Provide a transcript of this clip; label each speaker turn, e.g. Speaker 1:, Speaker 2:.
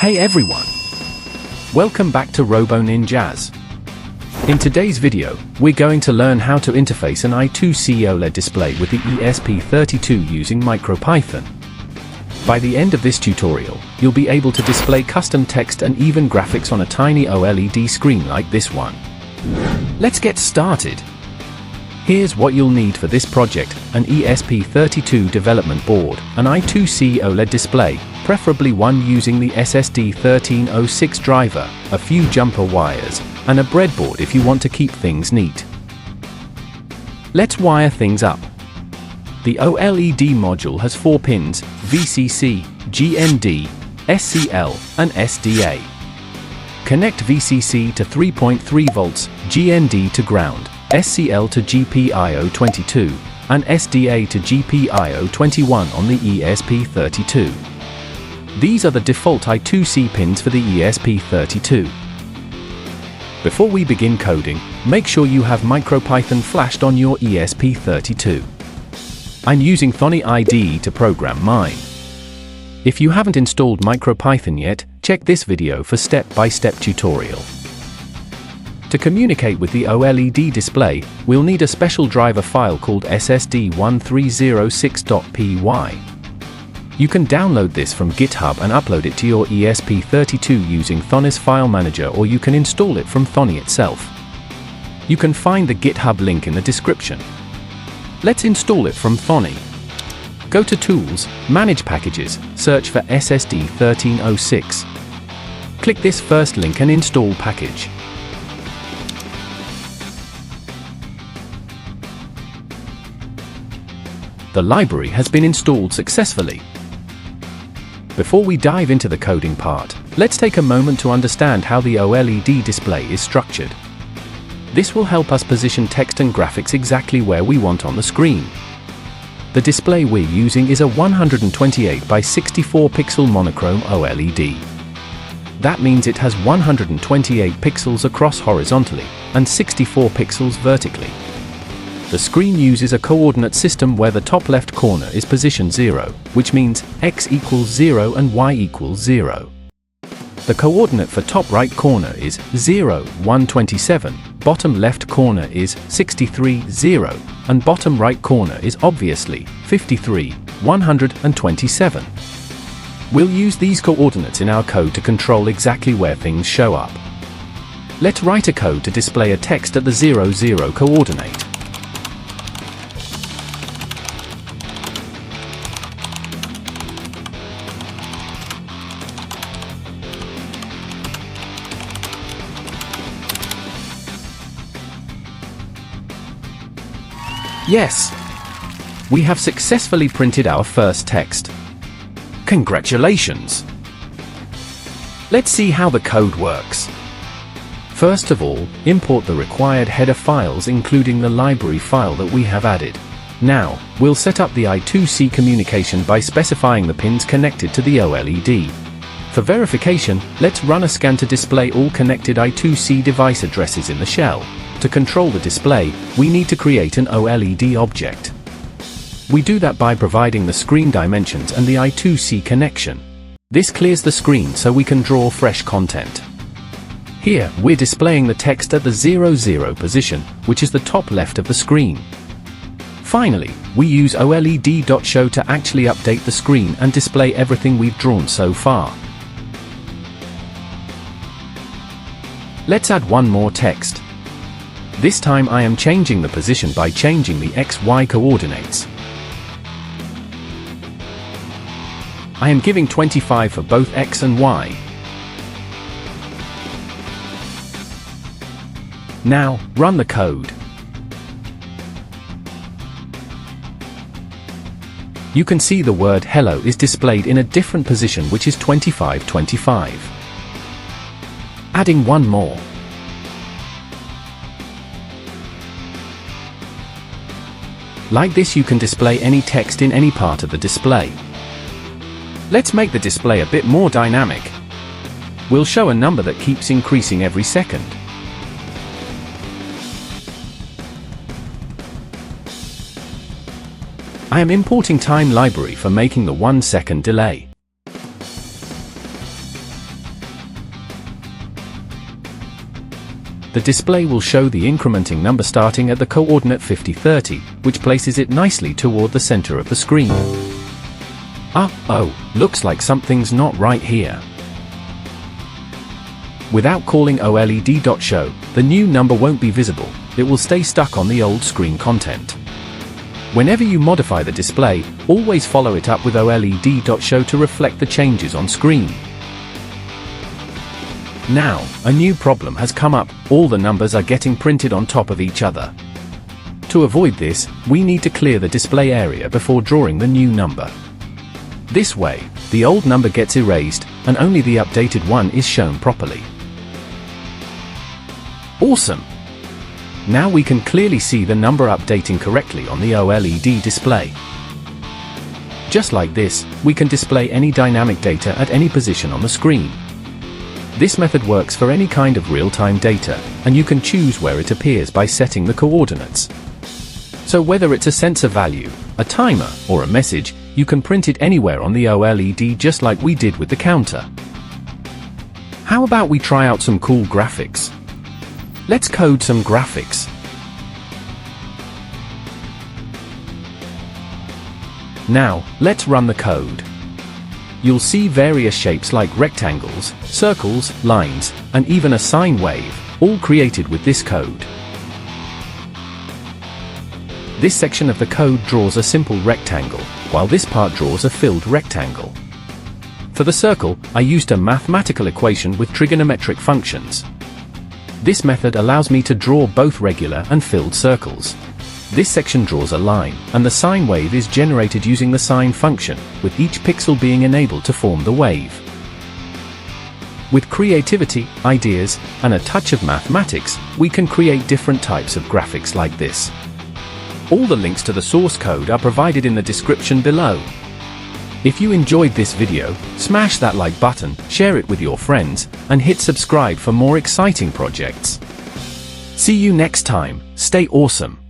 Speaker 1: Hey everyone! Welcome back to roboNinjaz. In today's video, we're going to learn how to interface an I2C OLED display with the ESP32 using MicroPython. By the end of this tutorial, you'll be able to display custom text and even graphics on a tiny OLED screen like this one. Let's get started. Here's what you'll need for this project: an ESP32 development board, an I2C OLED display, preferably one using the SSD1306 driver, a few jumper wires, and a breadboard if you want to keep things neat. Let's wire things up. The OLED module has 4 pins: VCC, GND, SCL, and SDA. Connect VCC to 3.3 volts, GND to ground, SCL to GPIO22, and SDA to GPIO21 on the ESP32. These are the default I2C pins for the ESP32. Before we begin coding, make sure you have MicroPython flashed on your ESP32. I'm using Thonny IDE to program mine. If you haven't installed MicroPython yet, check this video for step-by-step tutorial. To communicate with the OLED display, we'll need a special driver file called ssd1306.py. You can download this from GitHub and upload it to your ESP32 using Thonny's file manager, or you can install it from Thonny itself. You can find the GitHub link in the description. Let's install it from Thonny. Go to Tools, Manage Packages, search for SSD1306. Click this first link and install package. The library has been installed successfully. Before we dive into the coding part, let's take a moment to understand how the OLED display is structured. This will help us position text and graphics exactly where we want on the screen. The display we're using is a 128 by 64 pixel monochrome OLED. That means it has 128 pixels across horizontally, and 64 pixels vertically. The screen uses a coordinate system where the top left corner is position 0, which means x equals 0 and y equals 0. The coordinate for top right corner is 0, 127, bottom left corner is 63, 0, and bottom right corner is obviously 53, 127. We'll use these coordinates in our code to control exactly where things show up. Let's write a code to display a text at the 0, 0 coordinate. Yes! We have successfully printed our first text. Congratulations! Let's see how the code works. First of all, import the required header files including the library file that we have added. Now, we'll set up the I2C communication by specifying the pins connected to the OLED. For verification, let's run a scan to display all connected I2C device addresses in the shell. To control the display, we need to create an OLED object. We do that by providing the screen dimensions and the I2C connection. This clears the screen so we can draw fresh content. Here, we're displaying the text at the 0, 0 position, which is the top left of the screen. Finally, we use OLED.show to actually update the screen and display everything we've drawn so far. Let's add one more text. This time I am changing the position by changing the XY coordinates. I am giving 25 for both X and Y. Now, run the code. You can see the word hello is displayed in a different position, which is 25, 25. Adding one more. Like this, you can display any text in any part of the display. Let's make the display a bit more dynamic. We'll show a number that keeps increasing every second. I am importing time library for making the 1 second delay. the display will show the incrementing number starting at the coordinate 5030, which places it nicely toward the center of the screen. Oh, looks like something's not right here. Without calling OLED.show, the new number won't be visible, it will stay stuck on the old screen content. Whenever you modify the display, always follow it up with OLED.show to reflect the changes on screen. Now, a new problem has come up, all the numbers are getting printed on top of each other. To avoid this, we need to clear the display area before drawing the new number. This way, the old number gets erased, and only the updated one is shown properly. Awesome! Now we can clearly see the number updating correctly on the OLED display. Just like this, we can display any dynamic data at any position on the screen. This method works for any kind of real-time data, and you can choose where it appears by setting the coordinates. So whether it's a sensor value, a timer, or a message, you can print it anywhere on the OLED just like we did with the counter. How about we try out some cool graphics? Let's code some graphics. Now, let's run the code. You'll see various shapes like rectangles, circles, lines, and even a sine wave, all created with this code. This section of the code draws a simple rectangle, while this part draws a filled rectangle. For the circle, I used a mathematical equation with trigonometric functions. This method allows me to draw both regular and filled circles. This section draws a line, and the sine wave is generated using the sine function, with each pixel being enabled to form the wave. With creativity, ideas, and a touch of mathematics, we can create different types of graphics like this. All the links to the source code are provided in the description below. If you enjoyed this video, smash that like button, share it with your friends, and hit subscribe for more exciting projects. See you next time, stay awesome.